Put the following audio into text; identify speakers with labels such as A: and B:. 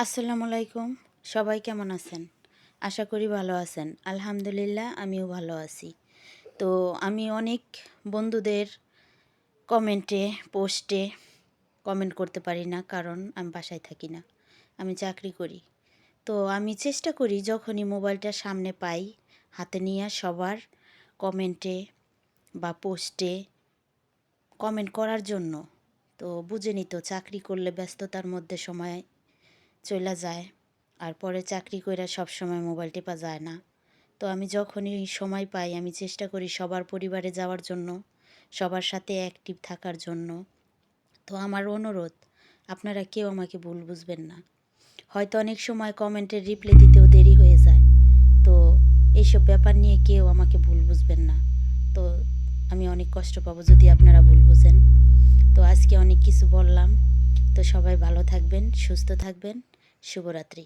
A: আসসালামু আলাইকুম। সবাই কেমন আছেন? আশা করি ভালো আছেন। আলহামদুলিল্লাহ আমিও ভালো আছি। তো আমি অনেক বন্ধুদের কমেন্টে, পোস্টে কমেন্ট করতে পারি না, কারণ আমি বাসায় থাকি না। আমি চাকরি করি। তো আমি চেষ্টা করি যখনই মোবাইলটা সামনে পাই হাতে নিয়ে সবার কমেন্টে বা পোস্টে কমেন্ট করার জন্য। তো বুঝেনই তো, চাকরি করলে ব্যস্ততার মধ্যে সময় চইলা যায়। আর পরে চাকরি কইরা সবসময় মোবাইল টেপা যায় না। তো আমি যখনই সময় পাই আমি চেষ্টা করি সবার পরিবারে যাওয়ার জন্য, সবার সাথে অ্যাক্টিভ থাকার জন্য। তো আমার অনুরোধ, আপনারা কেউ আমাকে ভুল বুঝবেন না। হয়তো অনেক সময় কমেন্টের রিপ্লাই দিতেও দেরি হয়ে যায়। তো এইসব ব্যাপার নিয়ে কেউ আমাকে ভুল বুঝবেন না। তো আমি অনেক কষ্ট পাবো যদি আপনারা ভুল বুঝেন। তো আজকে অনেক কিছু বললাম। তো সবাই ভালো থাকবেন, সুস্থ থাকবেন। শুভরাত্রি।